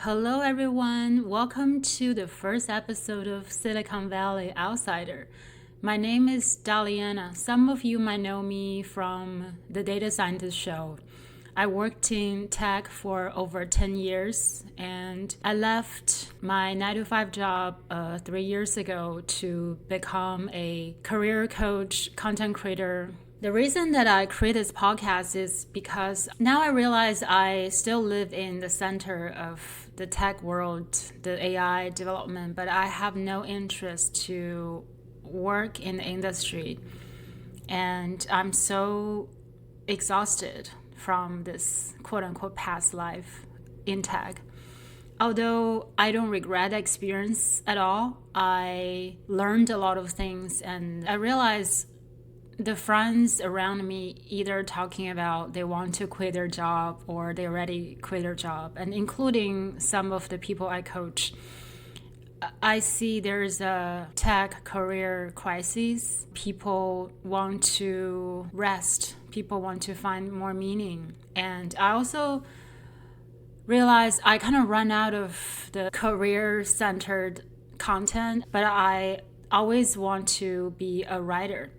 Hello, everyone. Welcome to the first episode of Silicon Valley Outsider. My name is Daliana. Some of you might know me from the Data Scientist Show. I worked in tech for over 10 years and I left my 9 to 5 job 3 years ago to become a career coach, content creator. The reason that I create this podcast is because now I realize I still live in the center of the tech world, the AI development, but I have no interest to work in the industry. And I'm so exhausted from this quote unquote past life in tech. Although I don't regret the experience at all, I learned a lot of things and I realized the friends around me either talking about they want to quit their job or they already quit their job, and including some of the people I coach, I see there's a tech career crisis. People want to rest, people want to find more meaning. And I also realized I kind of run out of the career centered content, but I always want to be a writer.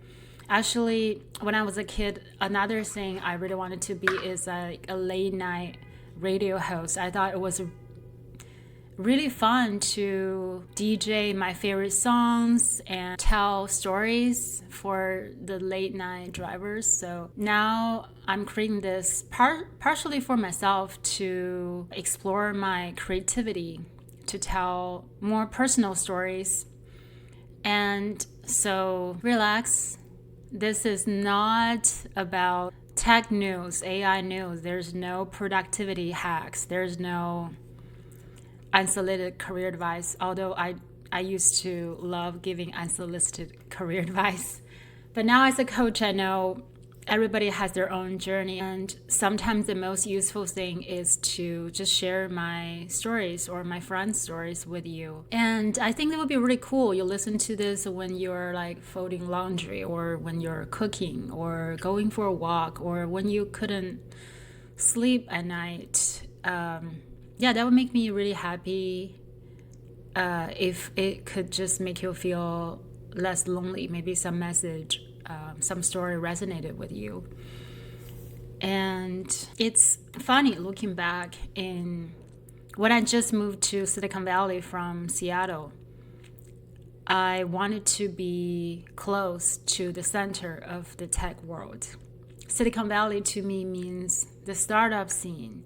Actually, when I was a kid, another thing I really wanted to be is like a late night radio host. I thought it was really fun to DJ my favorite songs and tell stories for the late night drivers. So now I'm creating this partially for myself to explore my creativity, to tell more personal stories. And so relax. This is not about tech news, AI news. There's no productivity hacks. There's no unsolicited career advice, although I used to love giving unsolicited career advice. But now as a coach, I know everybody has their own journey, and sometimes the most useful thing is to just share my stories or my friends' stories with you. And I think it would be really cool. You listen to this when you're like folding laundry or when you're cooking or going for a walk or when you couldn't sleep at night. That would make me really happy if it could just make you feel less lonely. Maybe some message, some story resonated with you. And it's funny looking back in when I just moved to Silicon Valley from Seattle. I wanted to be close to the center of the tech world. Silicon Valley to me means the startup scene,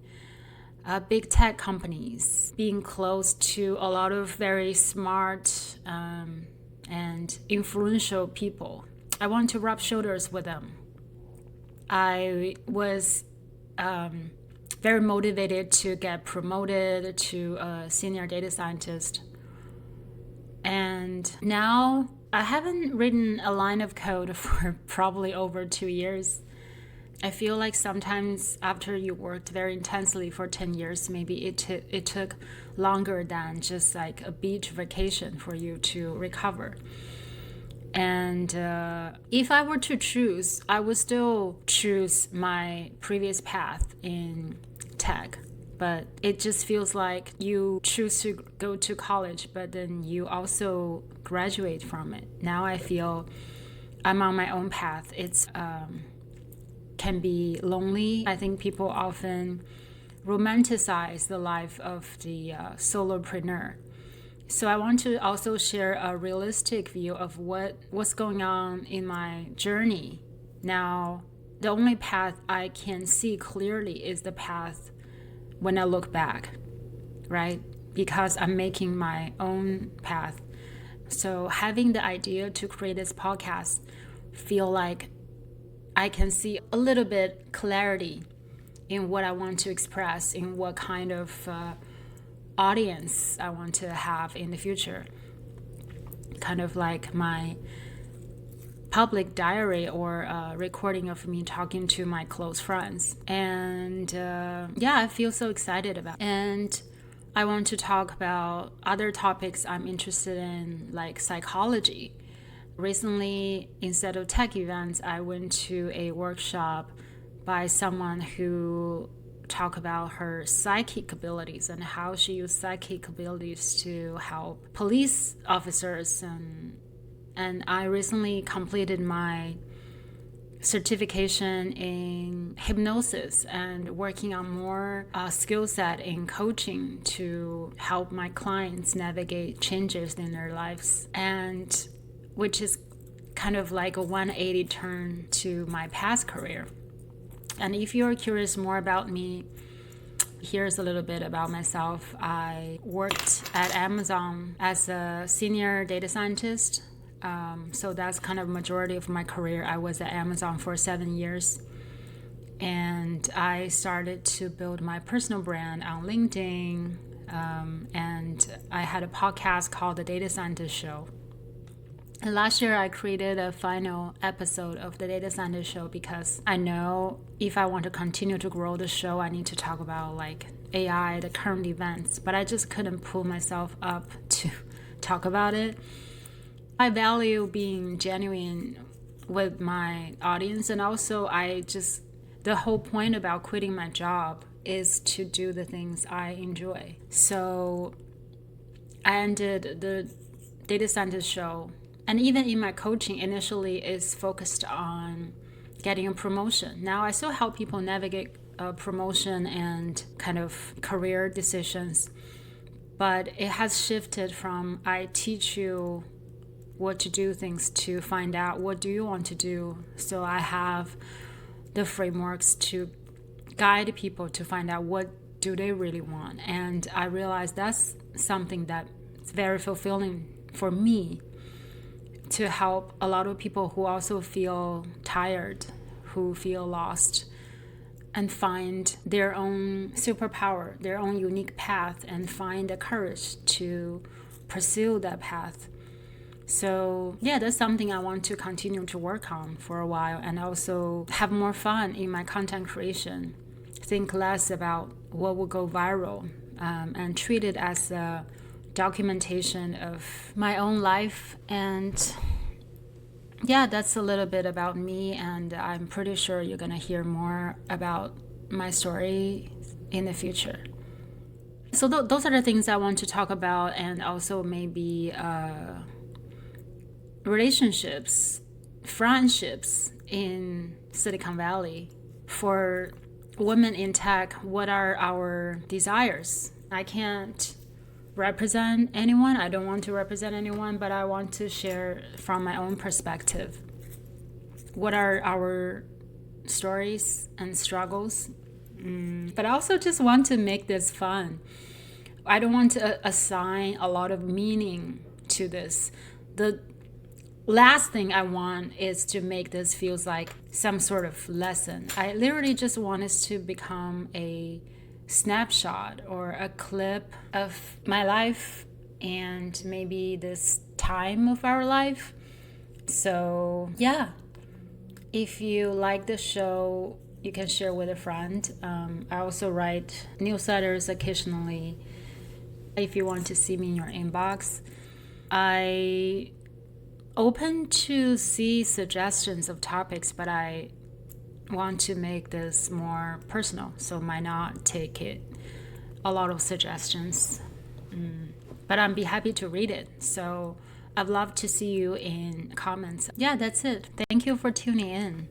big tech companies, being close to a lot of very smart and influential people. I want to rub shoulders with them. I was very motivated to get promoted to a senior data scientist. And now I haven't written a line of code for probably over 2 years. I feel like sometimes after you worked very intensely for 10 years, maybe it took longer than just like a beach vacation for you to recover. And if I were to choose, I would still choose my previous path in tech. But it just feels like you choose to go to college, but then you also graduate from it. Now I feel I'm on my own path. It's can be lonely. I think people often romanticize the life of the solopreneur. So I want to also share a realistic view of what's going on in my journey. Now, the only path I can see clearly is the path when I look back, right? Because I'm making my own path. So having the idea to create this podcast feel like I can see a little bit clarity in what I want to express, in what kind of audience I want to have in the future. Kind of like my public diary or a recording of me talking to my close friends. And I feel so excited about it. And I want to talk about other topics I'm interested in, like psychology. Recently, instead of tech events, I went to a workshop by someone who talk about her psychic abilities and how she used psychic abilities to help police officers. And I recently completed my certification in hypnosis and working on more skill set in coaching to help my clients navigate changes in their lives, and which is kind of like a 180 turn to my past career. And if you're curious more about me, here's a little bit about myself. I worked at Amazon as a senior data scientist. So that's kind of majority of my career. I was at Amazon for 7 years. And I started to build my personal brand on LinkedIn. And I had a podcast called The Data Scientist Show. And last year, I created a final episode of the Data Scientist Show because I know if I want to continue to grow the show, I need to talk about like AI, the current events, but I just couldn't pull myself up to talk about it. I value being genuine with my audience, and also the whole point about quitting my job is to do the things I enjoy. So I ended the Data Scientist Show. And even in my coaching, initially is focused on getting a promotion. Now I still help people navigate a promotion and kind of career decisions, but it has shifted from I teach you what to do things to find out what do you want to do. So I have the frameworks to guide people to find out what do they really want. And I realized that's something that's very fulfilling for me, to help a lot of people who also feel tired, who feel lost, and find their own superpower, their own unique path, and find the courage to pursue that path. So yeah, that's something I want to continue to work on for a while, and also have more fun in my content creation. Think less about what will go viral, and treat it as a documentation of my own life. And yeah, that's a little bit about me, and I'm pretty sure you're gonna hear more about my story in the future. So those are the things I want to talk about, and also maybe relationships, friendships in Silicon Valley. For women in tech, what are our desires? I can't represent anyone. I don't want to represent anyone, but I want to share from my own perspective. What are our stories and struggles? But I also just want to make this fun. I don't want to assign a lot of meaning to this. The last thing I want is to make this feels like some sort of lesson. I literally just want this to become a snapshot or a clip of my life and maybe this time of our life. So yeah, if you like the show, you can share with a friend. I also write newsletters occasionally. If you want to see me in your inbox, I open to see suggestions of topics, but I want to make this more personal, so might not take it a lot of suggestions, but I'd be happy to read it. So I'd love to see you in comments. Yeah, that's it. Thank you for tuning in.